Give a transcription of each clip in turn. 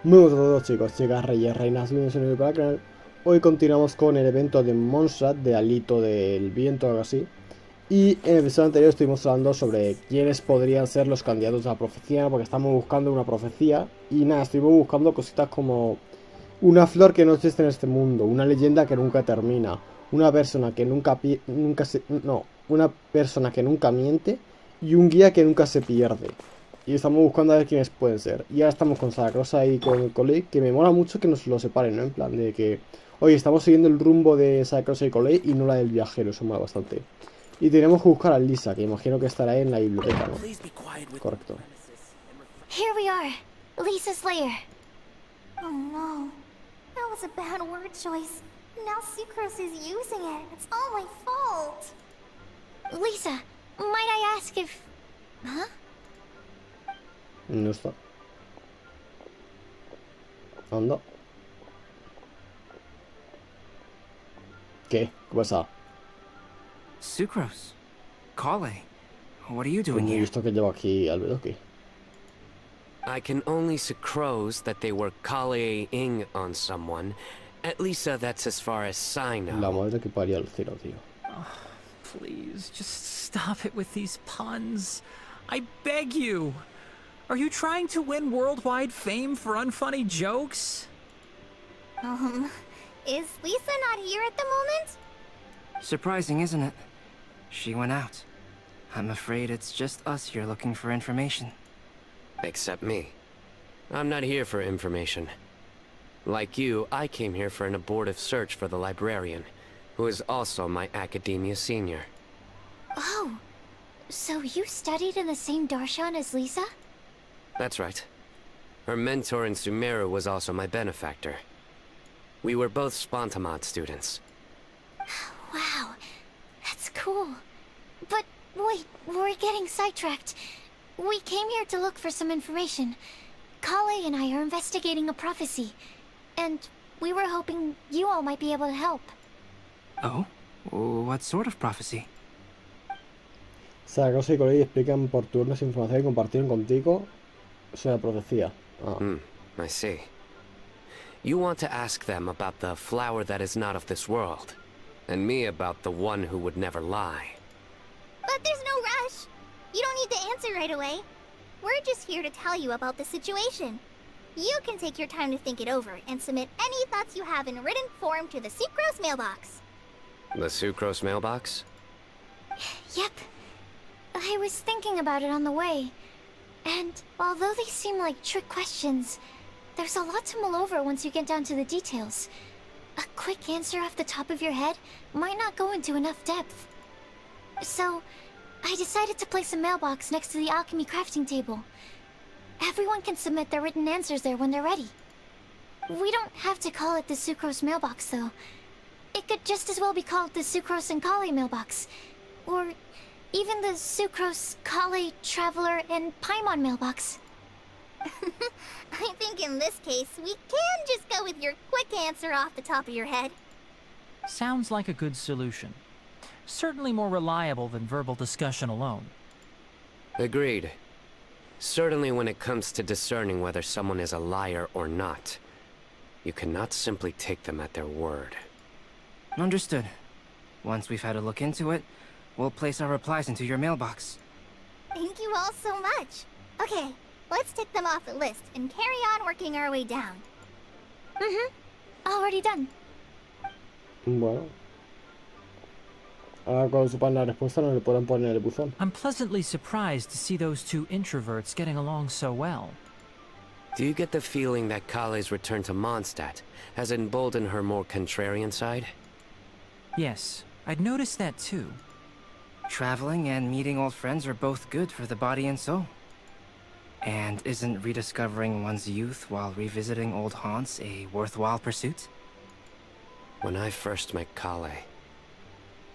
Muy buenos a todos chicos, chicas, reyes, reinas, bienvenidos a un nuevo para el canal. Hoy continuamos con el evento de Monstrat, de Hálito del Viento o algo así. Y en el episodio anterior estuvimos hablando sobre quiénes podrían ser los candidatos a la profecía, porque estamos buscando una profecía. Y nada, estuvimos buscando cositas como una flor que no existe en este mundo, una leyenda que nunca termina, una persona que una persona que nunca miente y un guía que nunca se pierde. Y estamos buscando a ver quiénes pueden ser. Y ahora estamos con Sara Rosa y con el Coley, que me mola mucho que nos lo separen, ¿no? En plan de que, oye, estamos siguiendo el rumbo de Sara Rosa y Coley y no la del viajero, eso mola bastante. Y tenemos que buscar a Lisa, que imagino que estará en la biblioteca, ¿no? Correcto. Here we are, Lisa's lair. Oh no, that was a bad word choice. Now Sucrose is using it. It's all my fault. Lisa, might I ask if... Huh? No está. Anda. ¿Qué? ¿Qué pasa? Sucrose. Kale. What are you doing ¿Y here? esto que lleva aquí Albedo aquí? I can only sucrose that they were kale-ing on someone. At least that's as far as Cyno. La madre que parió al cielo, tío. Oh, please, just stop it with these puns. I beg you. Are you trying to win worldwide fame for unfunny jokes? Is Lisa not here at the moment? Surprising, isn't it? She went out. I'm afraid it's just us here looking for information. Except me. I'm not here for information. Like you, I came here for an abortive search for the librarian, who is also my academia senior. Oh, so you studied in the same darshan as Lisa? That's right. Her mentor in Sumeru was also my benefactor. We were both Spontamod students. Wow, that's cool. But wait, we're getting sidetracked. We came here to look for some information. Kale and I are investigating a prophecy, and we were hoping you all might be able to help. Oh? What sort of prophecy? Sara Rosa y Coley explican por turnos información y compartieron contigo sobre la profecía. Ah. I see. You want to ask them about the flower that is not of this world, and me about the one who would never lie. But there's no rush. You don't need to answer right away. We're just here to tell you about the situation. You can take your time to think it over and submit any thoughts you have in written form to the Sucrose mailbox. The Sucrose mailbox? Yep. I was thinking about it on the way. And although they seem like trick questions, there's a lot to mull over once you get down to the details. A quick answer off the top of your head might not go into enough depth. So, I decided to place a mailbox next to the alchemy crafting table. Everyone can submit their written answers there when they're ready. We don't have to call it the Sucrose mailbox, though. It could just as well be called the Sucrose and Kale mailbox. Or even the Sucrose, Kale, Traveler, and Paimon mailbox. I think in this case, we can just go with your quick answer off the top of your head. Sounds like a good solution. Certainly more reliable than verbal discussion alone. Agreed. Certainly when it comes to discerning whether someone is a liar or not, you cannot simply take them at their word. Understood. Once we've had a look into it, we'll place our replies into your mailbox. Thank you all so much. Okay, let's tick them off the list and carry on working our way down. Already done. Bueno. Ahora cuando sepan la respuesta no le pueden poner el buzón. I'm pleasantly surprised to see those two introverts getting along so well. Do you get the feeling that Kale's return to Mondstadt has emboldened her more contrarian side? Yes, I'd noticed that too. Traveling and meeting old friends are both good for the body and soul. And isn't rediscovering one's youth while revisiting old haunts a worthwhile pursuit? When I first met Kale,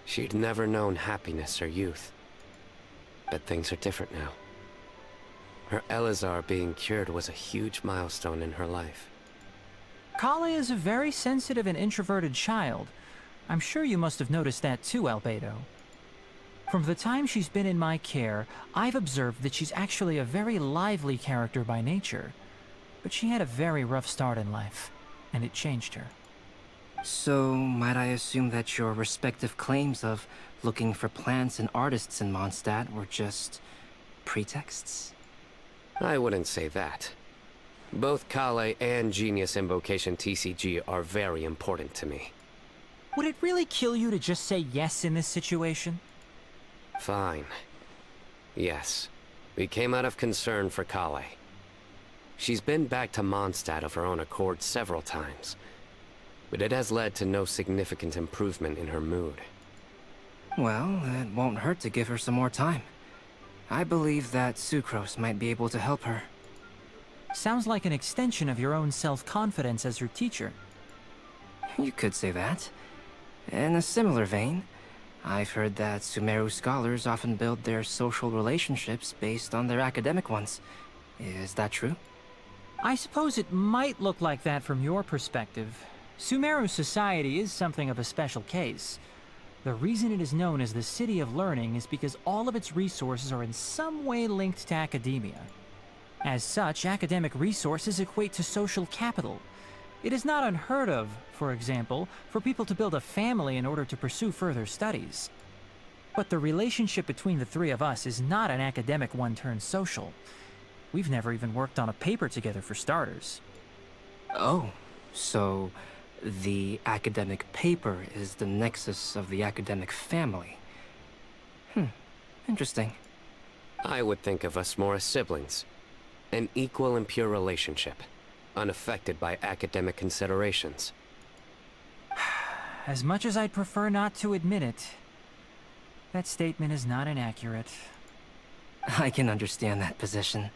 she'd never known happiness or youth. But things are different now. Her Elazar being cured was a huge milestone in her life. Kale is a very sensitive and introverted child. I'm sure you must have noticed that too, Albedo. From the time she's been in my care, I've observed that she's actually a very lively character by nature. but she had a very rough start in life, and it changed her. So, might I assume that your respective claims of looking for plants and artists in Mondstadt were just pretexts? I wouldn't say that. Both Kale and Genius Invocation TCG are very important to me. Would it really kill you to just say yes in this situation? Fine. Yes. We came out of concern for Kale. She's been back to Mondstadt of her own accord several times, but it has led to no significant improvement in her mood. Well, it won't hurt to give her some more time. I believe that Sucrose might be able to help her. Sounds like an extension of your own self-confidence as her teacher. You could say that. In a similar vein, I've heard that Sumeru scholars often build their social relationships based on their academic ones. Is that true? I suppose it might look like that from your perspective. Sumeru society is something of a special case. The reason it is known as the City of Learning is because all of its resources are in some way linked to academia. As such, academic resources equate to social capital. It is not unheard of, for example, for people to build a family in order to pursue further studies. But the relationship between the three of us is not an academic one turned social. We've never even worked on a paper together for starters. Oh, so the academic paper is the nexus of the academic family. Interesting. I would think of us more as siblings. An equal and pure relationship, unaffected by academic considerations. As much as I'd prefer not to admit it, that statement is not inaccurate. I can understand that position.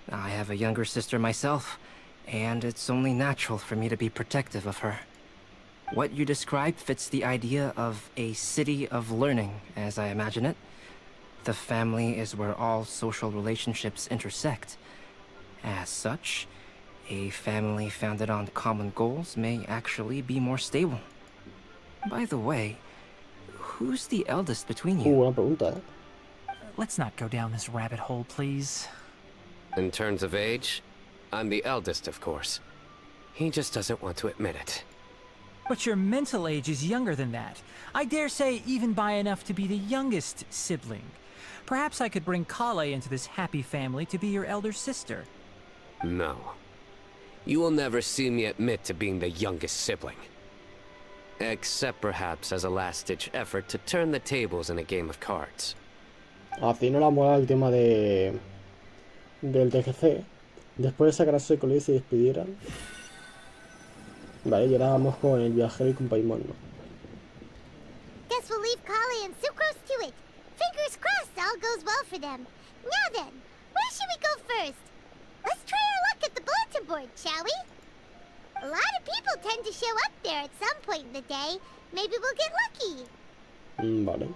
I have a younger sister myself, and it's only natural for me to be protective of her. What you described fits the idea of a city of learning, as I imagine it. The family is where all social relationships intersect. As such, a family founded on common goals may actually be more stable. By the way, who's the eldest between you? Buena pregunta, Let's not go down this rabbit hole, please. In terms of age, I'm the eldest, of course. He just doesn't want to admit it. But your mental age is younger than that. I dare say even by enough to be the youngest sibling. Perhaps I could bring Kale into this happy family to be your elder sister. No. You will never see me admit to being the youngest sibling. Except perhaps as a last-ditch effort to turn the tables in a game of cards. A Cyno la mola el tema del TGC. Después de sacar a Seco y se despidieran. Vale, y ahora vamos con el viajero y con Paimon, ¿no? Guess we'll leave Kale and Sucrose to it. Fingers crossed all goes well for them. Now then, where should we go first? Let's try our luck at the bulletin board, shall we? A lot of people tend to show up there at some point in the day. Maybe we'll get lucky. Vale.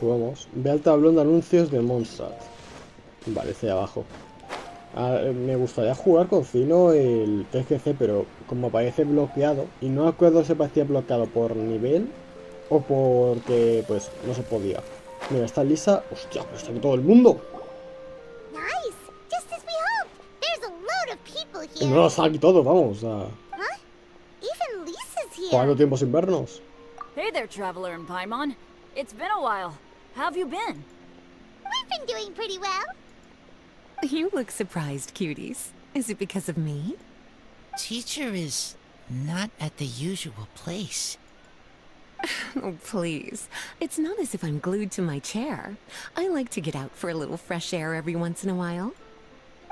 Pues vamos. Ve al tablón de anuncios de Mondstadt. Vale, ese de abajo. Me gustaría jugar con Cyno el TGC, pero como aparece bloqueado, y no me acuerdo si parecía bloqueado por nivel o porque pues no se podía. Mira, está Lisa. Hostia, pero está aquí todo el mundo. Nice, just as we hoped. There's a load of people Y here. no lo está aquí todo, vamos. Huh? Even Lisa's here. ¿Cuánto tiempo sin vernos? Hey there, Traveler and Paimon. It's been a while. How have you been? We've been doing pretty well. You look surprised, cuties. Is it because of me? Teacher is not at the usual place. Oh, please. It's not as if I'm glued to my chair. I like to get out for a little fresh air every once in a while.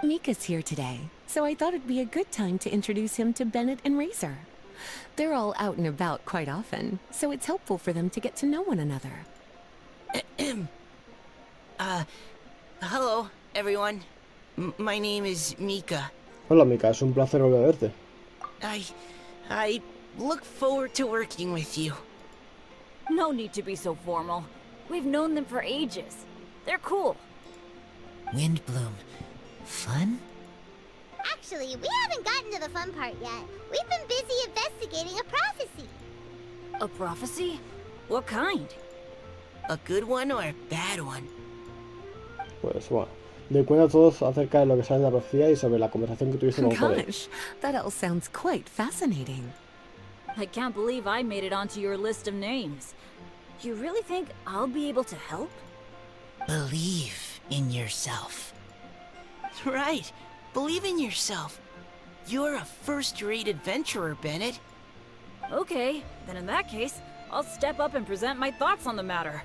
Mika's here today, so I thought it'd be a good time to introduce him to Bennett and Razor. They're all out and about quite often, so it's helpful for them to get to know one another. Hello, everyone. My name is Mika. Hola, Mika, es un placer volver a verte. I look forward to working with you. No need to be so formal. We've known them for ages. They're cool. Windbloom. Fun? Actually, we haven't gotten to the fun part yet. We've been busy investigating a prophecy. A prophecy? What kind? A good one or a bad one? Pues bueno. Le cuenta a todos acerca de lo que saben de la profecía y sobre la conversación que tuviste con Cole. Gosh, that all sounds quite fascinating. I can't believe I made it onto your list of names. You really think I'll be able to help? Believe in yourself. Right. Believe in yourself. You're a first-rate adventurer, Bennett. Okay, then in that case, I'll step up and present my thoughts on the matter.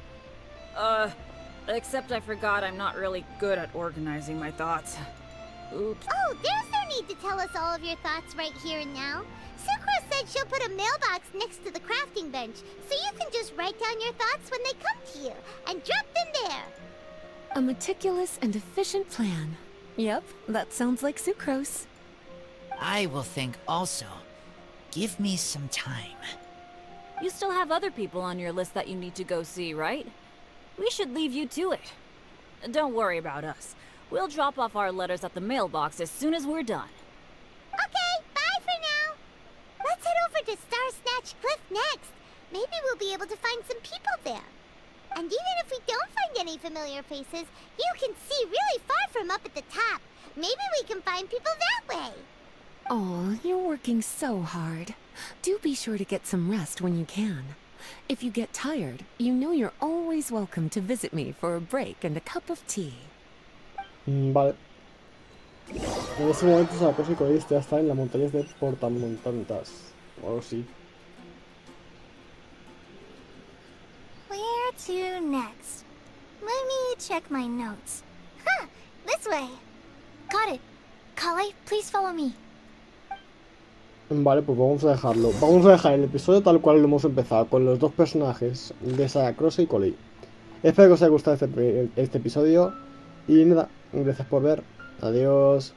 Except I forgot I'm not really good at organizing my thoughts. Oops. Oh, there's no need to tell us all of your thoughts right here and now. Sucrose said she'll put a mailbox next to the crafting bench, so you can just write down your thoughts when they come to you, and drop them there. A meticulous and efficient plan. Yep, that sounds like Sucrose. I will think also. Give me some time. You still have other people on your list that you need to go see, right? We should leave you to it. Don't worry about us. We'll drop off our letters at the mailbox as soon as we're done. Okay, bye for now. Let's head over to Star Snatch Cliff next. Maybe we'll be able to find some people there. And even if we don't find any familiar faces, you can see really far from up at the top. Maybe we can find people that way. Oh, you're working so hard. Do be sure to get some rest when you can. If you get tired, you know you're always welcome to visit me for a break and a cup of tea. Vale. En ese momento Saberlos y Cole ya están en las montañas de Portamontantas. O algo así. Where to next? Let me check my notes. Huh, this way. Got it. Kale, please follow me. Vale, pues vamos a dejarlo. Vamos a dejar el episodio tal cual lo hemos empezado, con los dos personajes de Saberlos y Cole. Espero que os haya gustado este episodio. Y nada, gracias por ver. Adiós.